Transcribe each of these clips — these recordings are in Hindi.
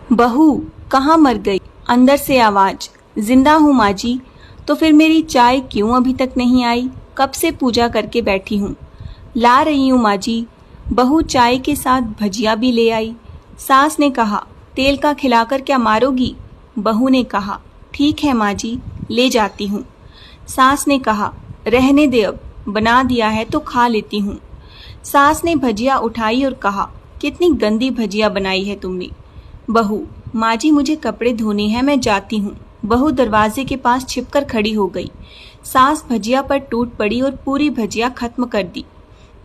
बहू कहाँ मर गई? अंदर से आवाज। जिंदा हूँ माँ जी। तो फिर मेरी चाय क्यों अभी तक नहीं आई? कब से पूजा करके बैठी हूँ। ला रही हूँ माँ जी। बहू चाय के साथ भजिया भी ले आई। सास ने कहा, तेल का खिलाकर क्या मारोगी? बहू ने कहा, ठीक है माँ जी, ले जाती हूँ। सास ने कहा, रहने दे, अब बना दिया है तो खा लेती हूँ। सास ने भजिया उठाई और कहा, कितनी गंदी भजिया बनाई है तुमने। बहू, माँ जी मुझे कपड़े धोने हैं, मैं जाती हूँ। बहू दरवाजे के पास छिपकर खड़ी हो गई। सास भजिया पर टूट पड़ी और पूरी भजिया खत्म कर दी।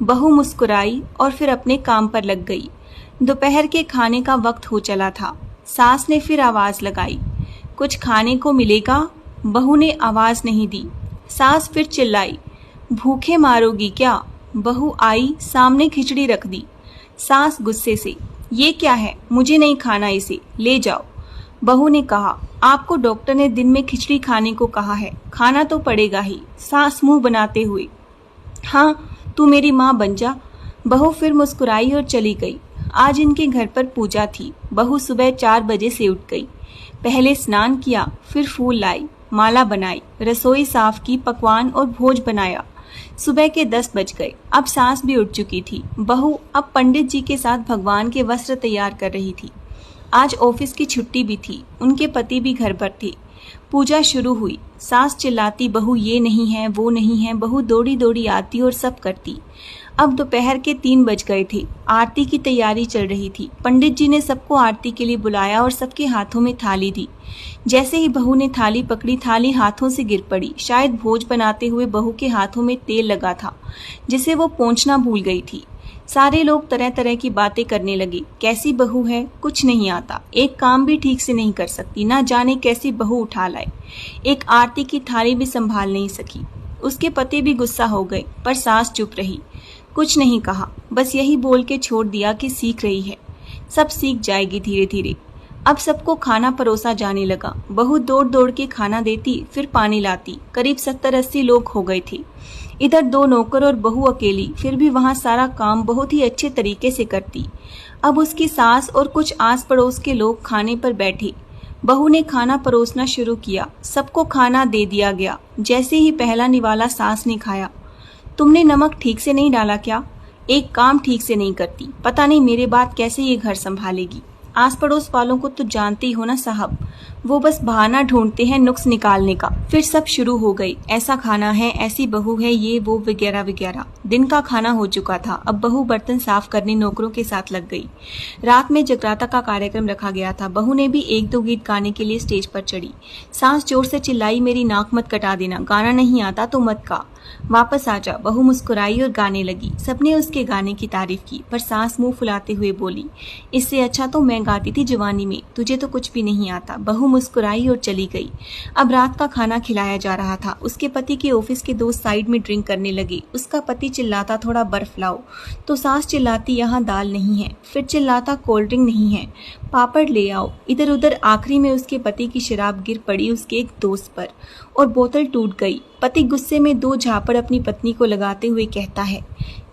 बहू मुस्कुराई और फिर अपने काम पर लग गई। दोपहर के खाने का वक्त हो चला था। सास ने फिर आवाज लगाई, कुछ खाने को मिलेगा? बहू ने आवाज नहीं दी। सास फिर चिल्लाई, भूखे मारोगी क्या? बहू आई, सामने खिचड़ी रख दी। सास गुस्से से, ये क्या है? मुझे नहीं खाना, इसे ले जाओ। बहू ने कहा, आपको डॉक्टर ने दिन में खिचड़ी खाने को कहा है, खाना तो पड़ेगा ही। सास मुंह बनाते हुए, हाँ तू मेरी माँ बन जा। बहू फिर मुस्कुराई और चली गई। आज इनके घर पर पूजा थी। बहू सुबह 4 बजे से उठ गई। पहले स्नान किया, फिर फूल लाई, माला बनाई, रसोई साफ की, पकवान और भोज बनाया। सुबह के 10 बज गए। अब सास भी उठ चुकी थी। बहू अब पंडित जी के साथ भगवान के वस्त्र तैयार कर रही थी। आज ऑफिस की छुट्टी भी थी। उनके पति भी घर पर थे। पूजा शुरू हुई। सास चिल्लाती, बहू ये नहीं है, वो नहीं है। बहू दौड़ी दौड़ी आती और सब करती। अब दोपहर के 3 बज गए थे। आरती की तैयारी चल रही थी। पंडित जी ने सबको आरती के लिए बुलाया और सबके हाथों में थाली दी। जैसे ही बहू ने थाली पकड़ी, थाली हाथों से गिर पड़ी। शायद भोज बनाते हुए बहू के हाथों में तेल लगा था, जिसे वो पोंछना भूल गई थी। सारे लोग तरह तरह की बातें करने लगे। कैसी बहू है, कुछ नहीं आता, एक काम भी ठीक से नहीं कर सकती, ना जाने कैसी बहू उठा लाए, एक आरती की थाली भी संभाल नहीं सकी। उसके पति भी गुस्सा हो गए, पर सास चुप रही, कुछ नहीं कहा, बस यही बोल के छोड़ दिया कि सीख रही है, सब सीख जाएगी धीरे धीरे। अब सबको खाना परोसा जाने लगा। बहू दौड़ दौड़ के खाना देती, फिर पानी लाती। करीब 70-80 लोग हो गए थे। इधर 2 नौकर और बहू अकेली, फिर भी वहां सारा काम बहुत ही अच्छे तरीके से करती। अब उसकी सास और कुछ आस पड़ोस के लोग खाने पर बैठे। बहू ने खाना परोसना शुरू किया। सबको खाना दे दिया गया। जैसे ही पहला निवाला सास ने खाया, तुमने नमक ठीक से नहीं डाला क्या? एक काम ठीक से नहीं करती, पता नहीं मेरे बाद कैसे ये घर संभालेगी। आस पड़ोस वालों को तो जानते ही हो ना साहब, वो बस बहाना ढूंढते हैं नुक्स निकालने का। फिर सब शुरू हो गई, ऐसा खाना है, ऐसी बहू है, ये वो वगैरह वगैरह। दिन का खाना हो चुका था। अब बहू बर्तन साफ करने नौकरों के साथ लग गई। रात में जगराता का कार्यक्रम रखा गया था। बहू ने भी 1-2 गीत गाने के लिए स्टेज पर चढ़ी। सास जोर से चिल्लाई, मेरी नाक मत कटा देना, गाना नहीं आता तो मत गा, वापस आ जा। बहू मुस्कुराई और गाने लगी। सबने उसके गाने की तारीफ की, पर सास मुंह फुलाते हुए बोली, इससे अच्छा तो मैं गाती थी जवानी में, तुझे तो कुछ भी नहीं आता। बहू मुस्कुराई और चली गई। अब रात का खाना खिलाया जा रहा था। उसके पति के ऑफिस के दोस्त साइड में ड्रिंक करने लगे। उसका पति चिल्लाता, थोड़ा बर्फ लाओ, तो सास चिल्लाती, यहाँ दाल नहीं है, फिर चिल्लाता, कोल्ड ड्रिंक नहीं है, पापड़ ले आओ। इधर उधर आखिरी में उसके पति की शराब गिर पड़ी उसके एक दोस्त पर और बोतल टूट गई। पति गुस्से में 2 झापड़ अपनी पत्नी को लगाते हुए कहता है,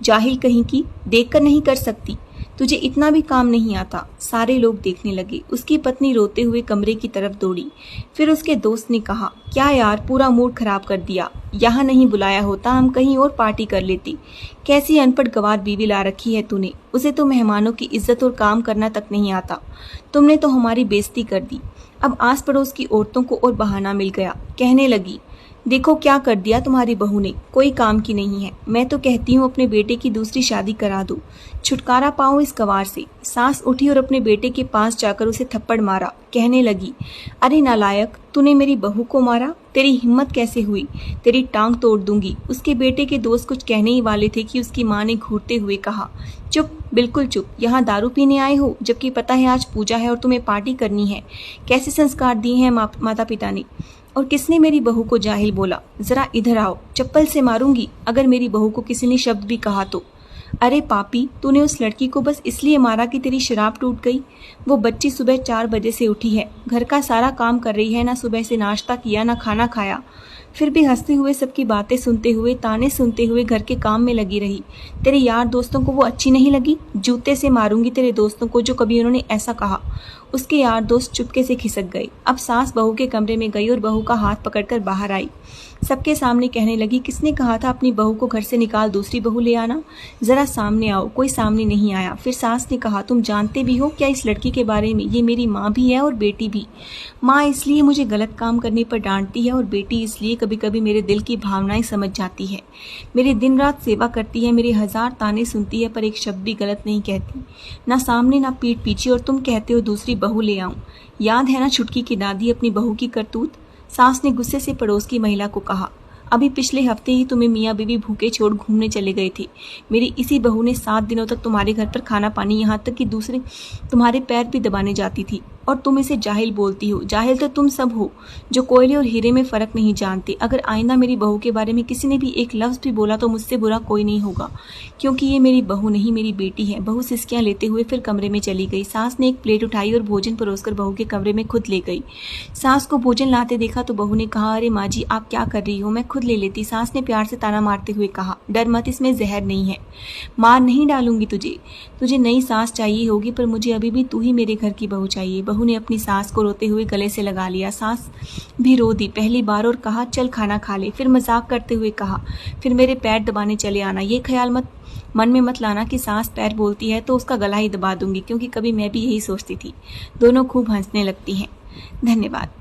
जाहिल कहीं की, देखकर नहीं कर सकती, तुझे इतना भी काम नहीं आता। सारे लोग देखने लगे। उसकी पत्नी रोते हुए कमरे की तरफ दौड़ी। फिर उसके दोस्त ने कहा, क्या यार, पूरा मूड खराब कर दिया, यहाँ नहीं बुलाया होता, हम कहीं और पार्टी कर लेती। कैसी अनपढ़ गंवार बीवी ला रखी है तूने, उसे तो मेहमानों की इज्जत और काम करना तक नहीं आता, तुमने तो हमारी बेइज्जती कर दी। अब आस पड़ोस की औरतों को और बहाना मिल गया। कहने लगी, देखो क्या कर दिया तुम्हारी बहू ने, कोई काम की नहीं है। मैं तो कहती हूँ अपने बेटे की दूसरी शादी करा दो, छुटकारा पाओ इस गंवार से। सास उठी और अपने बेटे के पास जाकर उसे थप्पड़ मारा। कहने लगी, अरे नालायक, तूने मेरी बहू को मारा, तेरी हिम्मत कैसे हुई, तेरी टांग तोड़ दूंगी। उसके बेटे के दोस्त कुछ कहने ही वाले थे कि उसकी माँ ने घूरते हुए कहा, चुप, बिल्कुल चुप, यहाँ दारू पीने आए हो, जबकि पता है आज पूजा है और तुम्हें पार्टी करनी है। कैसे संस्कार दिए हैं माता पिता ने। और किसने मेरी बहू को जाहिल बोला? जरा इधर आओ, चप्पल से मारूंगी अगर मेरी बहू को किसी ने शब्द भी कहा तो। अरे पापी, तूने उस लड़की को बस इसलिए मारा कि तेरी शराब टूट गई। वो बच्ची सुबह 4 बजे से उठी है, घर का सारा काम कर रही है, ना सुबह से नाश्ता किया, ना खाना खाया। फिर भी हंसते हुए, सबकी बातें सुनते हुए, ताने सुनते हुए घर के काम में लगी रही। तेरे यार दोस्तों को वो अच्छी नहीं लगी? जूते से मारूंगी तेरे दोस्तों को जो कभी उन्होंने ऐसा कहा। उसके यार दोस्त चुपके से खिसक गए। अब सास बहू के कमरे में गई और बहू का हाथ पकड़कर बाहर आई। सबके सामने कहने लगी, किसने कहा था अपनी बहू को घर से निकाल दूसरी बहू ले आना? जरा सामने आओ। कोई सामने नहीं आया। फिर सास ने कहा, तुम जानते भी हो क्या इस लड़की के बारे में? ये मेरी माँ भी है और बेटी भी। माँ इसलिए मुझे गलत काम करने पर डांटती है और बेटी इसलिए कभी कभी मेरे दिल की भावनाएं समझ जाती है। मेरी दिन रात सेवा करती है, मेरे हजार ताने सुनती है, पर एक शब्द भी गलत नहीं कहती, ना सामने ना पीठ पीछे। और तुम कहते हो दूसरी बहू ले आऊं। याद है ना छुटकी की दादी अपनी बहू की करतूत? सास ने गुस्से से पड़ोस की महिला को कहा, अभी पिछले हफ्ते ही तुम्हें मियाँ बीवी भूखे छोड़ घूमने चले गए थे। मेरी इसी बहू ने 7 दिनों तक तुम्हारे घर पर खाना पानी, यहाँ तक कि दूसरे तुम्हारे पैर भी दबाने जाती थी। और तुम इसे जाहिल बोलती हो। जाहिल तो तुम सब हो जो कोयले और हीरे में फर्क नहीं जानते। अगर आइंदा मेरी बहू के बारे में किसी ने भी एक लफ्ज़ भी बोला तो मुझसे बुरा कोई नहीं होगा, क्योंकि ये मेरी बहू नहीं मेरी बेटी है। बहू सिसकियाँ लेते हुए फिर कमरे में चली गई। सास ने एक प्लेट उठाई और भोजन परोसकर बहू के कमरे में खुद ले गई। सास को भोजन लाते देखा तो बहू ने कहा, अरे माँ जी आप क्या कर रही हो, मैं खुद ले लेती। सास ने प्यार से ताना मारते हुए कहा, डर मत, इसमें जहर नहीं है। मार नहीं डालूंगी तुझे नई सास चाहिए होगी, पर मुझे अभी भी तू ही मेरे घर की बहू चाहिए। बहू ने अपनी सास को रोते हुए गले से लगा लिया। सास भी रो दी पहली बार और कहा, चल खाना खा ले। फिर मजाक करते हुए कहा, फिर मेरे पैर दबाने चले आना। ये ख्याल मन में मत लाना कि सास पैर बोलती है तो उसका गला ही दबा दूंगी, क्योंकि कभी मैं भी यही सोचती थी। दोनों खूब हंसने लगती हैं। धन्यवाद।